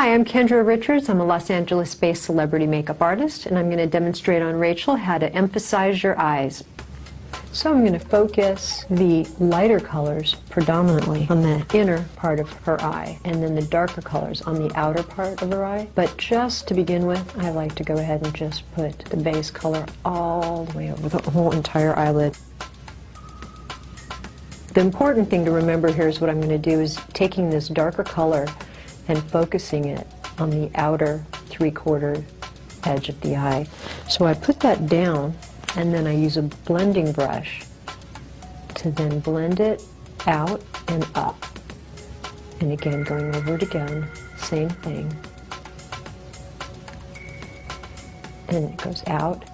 Hi, I'm Kendra Richards. I'm a Los Angeles-based celebrity makeup artist, and I'm going to demonstrate on Rachel how to emphasize your eyes. So I'm going to focus the lighter colors predominantly on the inner part of her eye, and then the darker colors on the outer part of her eye. But just to begin with, I like to go ahead and just put the base color all the way over the whole entire eyelid. The important thing to remember here is what I'm going to do is taking this darker color and focusing it on the outer three-quarter edge of the eye. So I put that down, and then I use a blending brush to then blend it out and up. And again, going over it again, same thing. And it goes out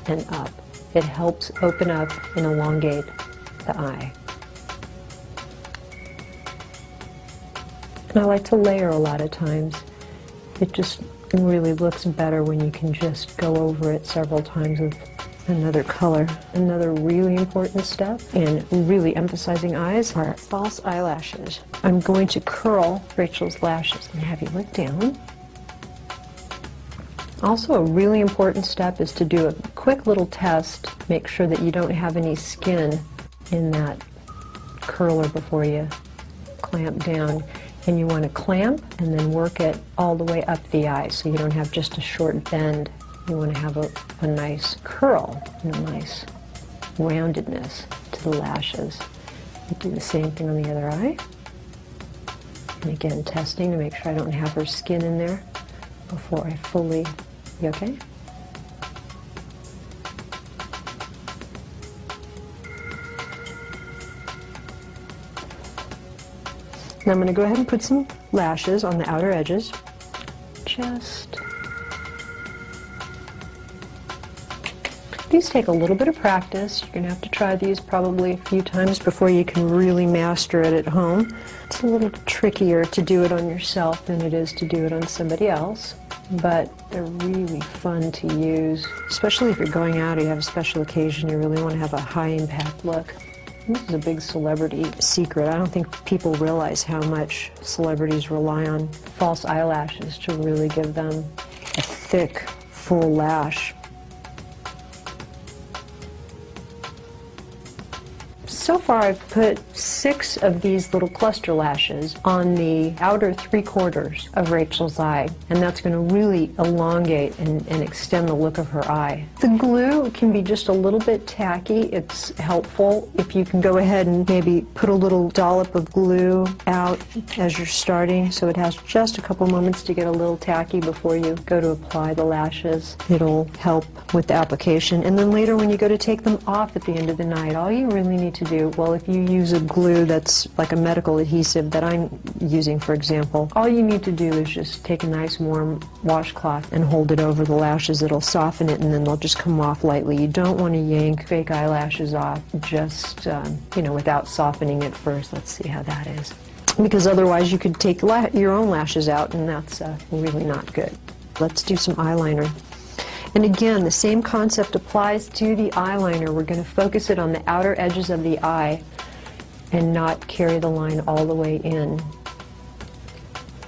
and up. It helps open up and elongate the eye. And I like to layer a lot of times. It just really looks better when you can just go over it several times with another color. Another really important step in really emphasizing eyes are false eyelashes. I'm going to curl Rachel's lashes and have you look down. Also, a really important step is to do a quick little test. Make sure that you don't have any skin in that curler before you clamp down. And you want to clamp and then work it all the way up the eye so you don't have just a short bend. You want to have a nice curl and a nice roundedness to the lashes. You do the same thing on the other eye. And again, testing to make sure I don't have her skin in there before I fully, you okay? Now I'm going to go ahead and put some lashes on the outer edges. These take a little bit of practice. You're going to have to try these probably a few times before you can really master it at home. It's a little trickier to do it on yourself than it is to do it on somebody else, but they're really fun to use, especially if you're going out or you have a special occasion, you really want to have a high impact look. This is a big celebrity secret. I don't think people realize how much celebrities rely on false eyelashes to really give them a thick, full lash. So far I've put 6 of these little cluster lashes on the outer three-quarters of Rachel's eye, and that's going to really elongate and extend the look of her eye. The glue can be just a little bit tacky. It's helpful if you can go ahead and maybe put a little dollop of glue out as you're starting, so it has just a couple moments to get a little tacky before you go to apply the lashes. It'll help with the application, and then later when you go to take them off at the end of the night, all you really need to do, well, if you use a glue that's like a medical adhesive that I'm using, for example, all you need to do is just take a nice warm washcloth and hold it over the lashes. It'll soften it and then they'll just come off lightly. You don't want to yank fake eyelashes off just, without softening it first. Let's see how that is. Because otherwise you could take your own lashes out, and that's really not good. Let's do some eyeliner. And again, the same concept applies to the eyeliner. We're going to focus it on the outer edges of the eye and not carry the line all the way in.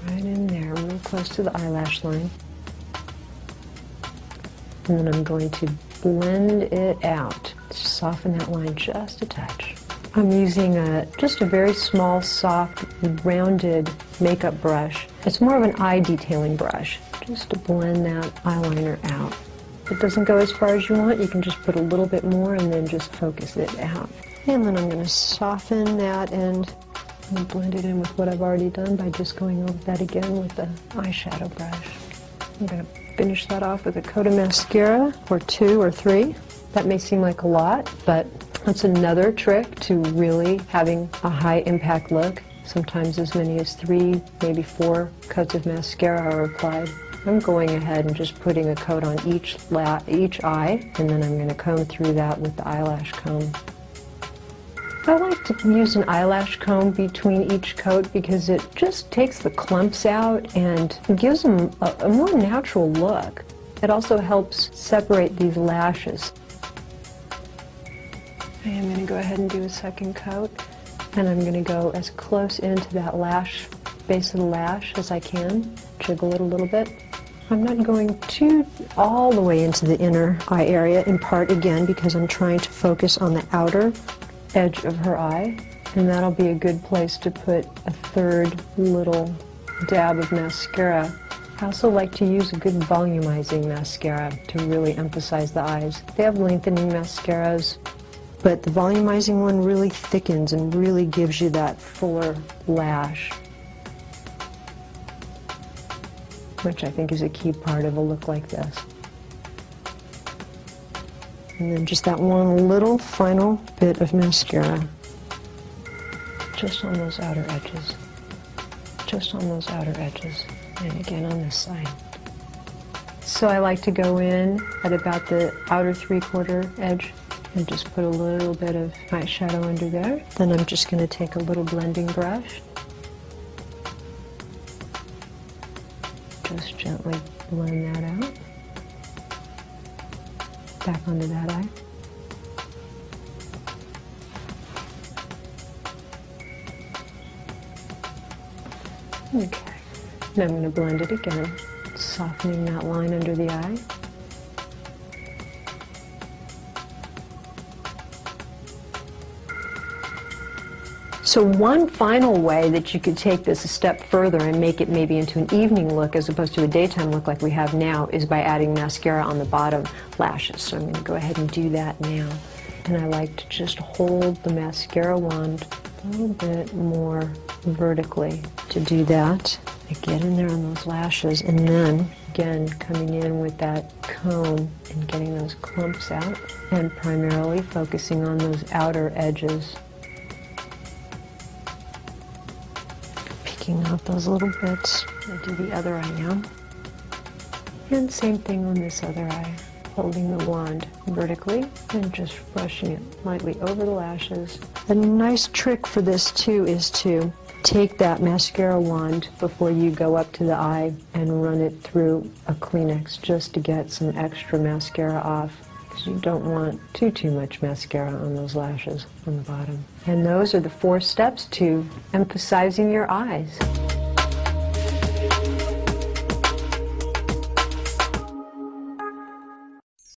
Right in there, real close to the eyelash line. And then I'm going to blend it out. Soften that line just a touch. I'm using just a very small, soft, rounded makeup brush. It's more of an eye detailing brush, just to blend that eyeliner out. If it doesn't go as far as you want, you can just put a little bit more and then just focus it out. And then I'm going to soften that and blend it in with what I've already done by just going over that again with the eyeshadow brush. I'm going to finish that off with a coat of mascara, or 2 or 3. That may seem like a lot, but that's another trick to really having a high impact look. Sometimes as many as 3, maybe 4 coats of mascara are applied. I'm going ahead and just putting a coat on each eye, and then I'm going to comb through that with the eyelash comb. I like to use an eyelash comb between each coat because it just takes the clumps out and gives them a more natural look. It also helps separate these lashes. I am going to go ahead and do a second coat, and I'm going to go as close into that base of the lash as I can. jiggle it a little bit. I'm not going all the way into the inner eye area, in part again because I'm trying to focus on the outer edge of her eye, and that'll be a good place to put a third little dab of mascara. I also like to use a good volumizing mascara to really emphasize the eyes. They have lengthening mascaras, but the volumizing one really thickens and really gives you that fuller lash, which I think is a key part of a look like this. And then just that one little final bit of mascara, just on those outer edges. Just on those outer edges. And again on this side. So I like to go in at about the outer 3/4 edge and just put a little bit of eyeshadow under there. Then I'm just going to take a little blending brush. Just gently blend that out. Back onto that eye. Okay. Now I'm going to blend it again, softening that line under the eye. So one final way that you could take this a step further and make it maybe into an evening look as opposed to a daytime look like we have now is by adding mascara on the bottom lashes. So I'm going to go ahead and do that now. And I like to just hold the mascara wand a little bit more vertically to do that. I get in there on those lashes, and then again coming in with that comb and getting those clumps out, and primarily focusing on those outer edges, picking out those little bits. I do the other eye now, and same thing on this other eye, holding the wand vertically and just brushing it lightly over the lashes. A nice trick for this too is to take that mascara wand before you go up to the eye and run it through a Kleenex just to get some extra mascara off, because you don't want too much mascara on those lashes on the bottom. And those are the 4 steps to emphasizing your eyes.